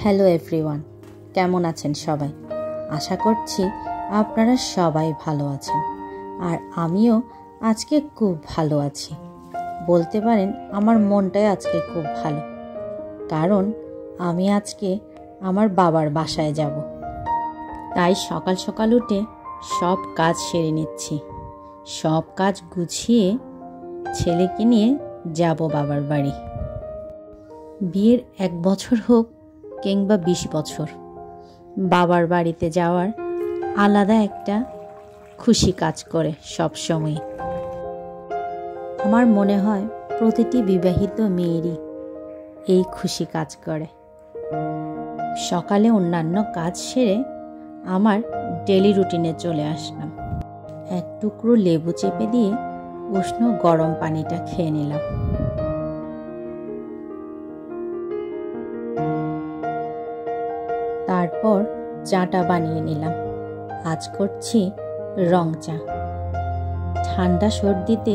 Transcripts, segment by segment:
Hello everyone, কেমন আছেন সবাই? আশা করছি আপনারা সবাই ভালো আছেন। আর আমিও আজকে খুব ভালো আছি। বলতে পারেন আমার মনটাই আজকে খুব ভালো, কারণ আমি আজকে আমার বাবার বাসায় যাব। তাই সকাল সকাল উঠে সব কাজ সেরে নিচ্ছি। সব কাজ গুছিয়ে ছেলেকে নিয়ে যাব বাবার বাড়ি। বিয়ের 1 বছর হোক কিংবা 20 বছর, বাবার বাড়িতে যাওয়ার আলাদা একটা খুশি কাজ করে সব সময়। আমার মনে হয় প্রতিটি বিবাহিত মেয়েরই এই খুশি কাজ করে। সকালে অন্যান্য কাজ সেরে আমার ডেলি রুটিনে চলে আসলাম। এক টুকরো লেবু চেপে দিয়ে উষ্ণ গরম পানিটা খেয়ে নিলাম। তারপর চাটা বানিয়ে নিলাম। আজ করছি রং চা। ঠান্ডা সর্দিতে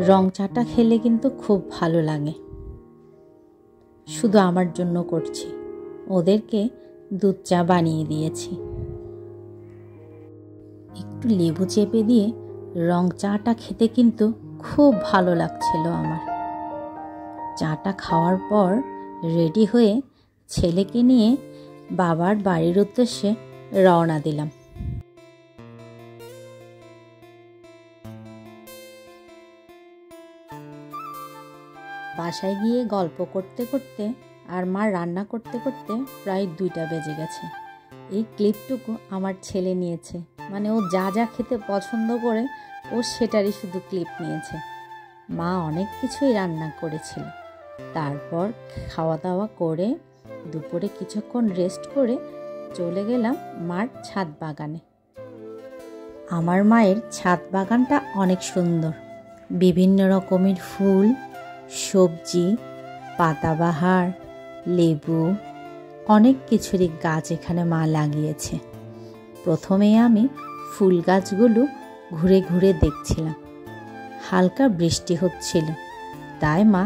রং চাটা খেলে কিন্তু খুব ভালো লাগে। শুধু আমার জন্য করছি, ওদেরকে দুধ চা বানিয়ে দিয়েছি। একটু লেবু চেপে দিয়ে রং চাটা খেতে কিন্তু খুব ভালো লাগছিল আমার। চাটা খাওয়ার পর রেডি হয়ে ছেলেকে নিয়ে বাবার বাড়ির উদ্দেশ্যে রওনা দিলাম। বাসায় গিয়ে গল্প করতে করতে আর মা রান্না করতে করতে প্রায় 2টা বেজে গেছে। এই ক্লিপটুকু আমার ছেলে নিয়েছে, মানে ও যা যা খেতে পছন্দ করে ও সেটারই শুধু ক্লিপ নিয়েছে। মা অনেক কিছুই রান্না করেছিল। তারপর খাওয়া দাওয়া করে দুপুরে কিছুক্ষণ রেস্ট করে চলে গেলাম মার ছাদ বাগানে। আমার মায়ের ছাদ বাগানটা অনেক সুন্দর। বিভিন্ন রকমের ফুল, সবজি, পাতাবাহার, লেবু, অনেক কিছুরই গাছ এখানে মা লাগিয়েছে। প্রথমে আমি ফুল গাছগুলো ঘুরে ঘুরে দেখছিলাম। হালকা বৃষ্টি হচ্ছিল, তাই মা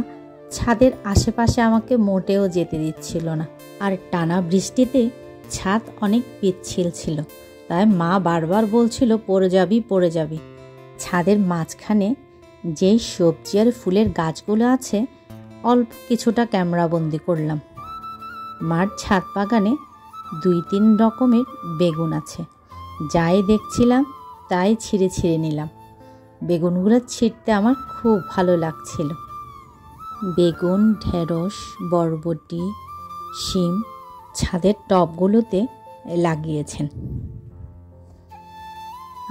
ছাদের আশেপাশে আমাকে মোটেও যেতে দিচ্ছিল না। আর টানা বৃষ্টিতে ছাদ অনেক পিচ্ছিল ছিল, তাই মা বারবার বলছিল পড়ে যাবি পড়ে যাবি। ছাদের মাঝখানে যেই সবজি আর ফুলের গাছগুলো আছে অল্প কিছুটা ক্যামেরাবন্দি করলাম। মার ছাদ বাগানে 2-3 রকমের বেগুন আছে। যাই দেখছিলাম তাই ছিঁড়ে ছিঁড়ে নিলাম। বেগুনগুলো ছিঁড়তে আমার খুব ভালো লাগছিল। বেগুন, ঢেঁড়স, বরবটি, শিম ছাদের টবগুলোতে লাগিয়েছেন।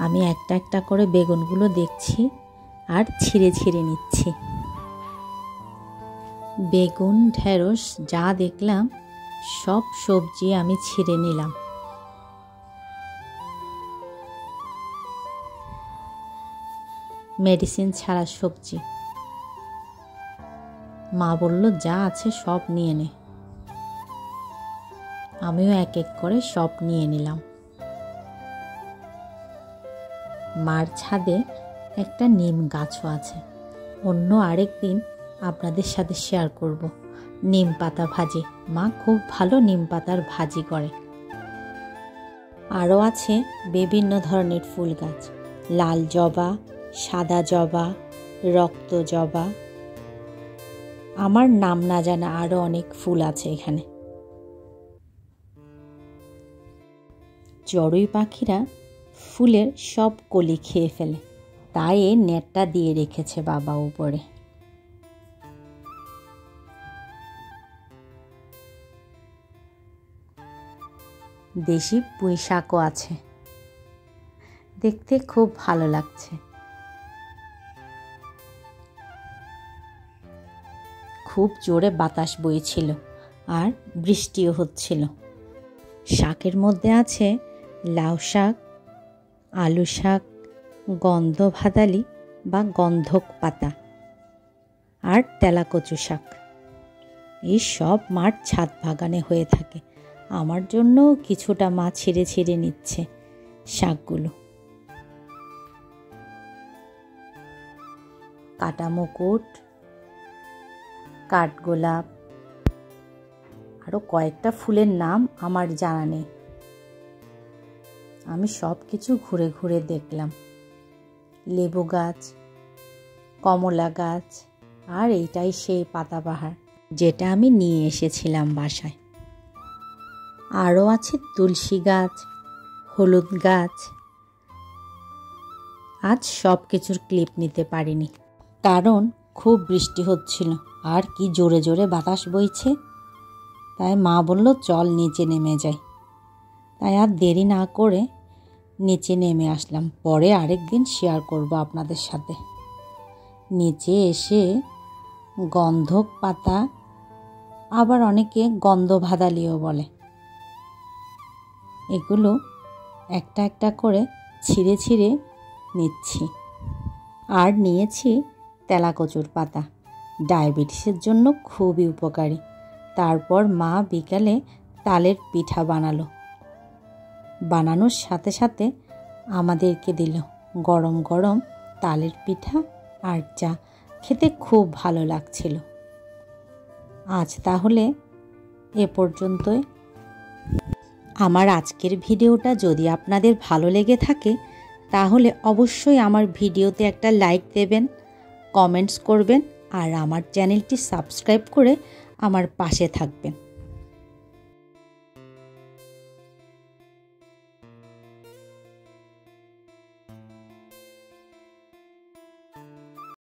আমি একটা একটা করে বেগুনগুলো দেখছি আর ছিঁড়ে ছিঁড়ে নিচ্ছি। বেগুন, ঢেঁড়স যা দেখলাম সব সবজি আমি ছিঁড়ে নিলাম। মেডিসিন ছাড়া সবজি। মা বলল যা আছে সব নিয়ে নে। আমিও এক এক করে সব নিয়ে নিলাম। মার ছাদে একটা নিম গাছও আছে। অন্য আরেক দিন আপনাদের সাথে শেয়ার করব নিম পাতা ভাজি। মা খুব ভালো নিম পাতার ভাজি করে। আরও আছে বিভিন্ন ধরনের ফুল গাছ, লাল জবা, সাদা জবা, রক্ত জবা, আমার নাম না জানা আরও অনেক ফুল আছে এখানে। চড়ুই পাখিরা ফুলের সব কলি খেয়ে ফেলে, তাই এই নেটটা দিয়ে রেখেছে বাবা উপরে। দেশি পুঁই শাকও আছে, দেখতে খুব ভালো লাগছে। খুব জোরে বাতাস বইছিল আর বৃষ্টিও হচ্ছিল। শাকের মধ্যে আছে লাউ শাক, আলু শাক, গন্ধভাদালি বা গন্ধক পাতা আর তেলাকচু শাক। এই সব মার ছাদ বাগানে হয়ে থাকে। আমার জন্য কিছুটা মা ছিঁড়ে ছিঁড়ে নিচ্ছে শাকগুলো। কাটা মুকুট, কাঠগোলাপ, আরও কয়েকটা ফুলের নাম আমার জানা নেই। আমি সব কিছু ঘুরে ঘুরে দেখলাম, লেবু গাছ, কমলা গাছ, আর এইটাই সেই পাতাবাহার যেটা আমি নিয়ে এসেছিলাম বাসায়। আরও আছে তুলসী গাছ, হলুদ গাছ। আজ সব কিছুর ক্লিপ নিতে পারিনি, কারণ খুব বৃষ্টি হচ্ছিল আর কি জোরে জোরে বাতাস বইছে। তাই মা বলল চল নিচে নেমে যাই। তাই আর দেরি না করে নিচে নেমে আসলাম। পরে আরেকদিন শেয়ার করব আপনাদের সাথে। নিচে এসে গন্ধক পাতা, আবার অনেকে গন্ধভাদালিও বলে, এগুলো একটা একটা করে ছিঁড়ে ছিঁড়ে নিচ্ছি। আর নিয়েছি তেলাকচুর পাতা, ডায়াবেটিসের জন্য খুবই উপকারী। তারপর মা বিকালে তালের পিঠা বানানোর সাথে সাথে আমাদেরকে দিল গরম গরম তালের পিঠা আর চা। খেতে খুব ভালো লাগছিল। আজ তাহলে এ পর্যন্তই। আমার আজকের ভিডিওটা যদি আপনাদের ভালো লেগে থাকে তাহলে অবশ্যই আমার ভিডিওতে একটা লাইক দেবেন, কমেন্টস করবেন আর আমার চ্যানেলটি সাবস্ক্রাইব করে আমার পাশে থাকবেন।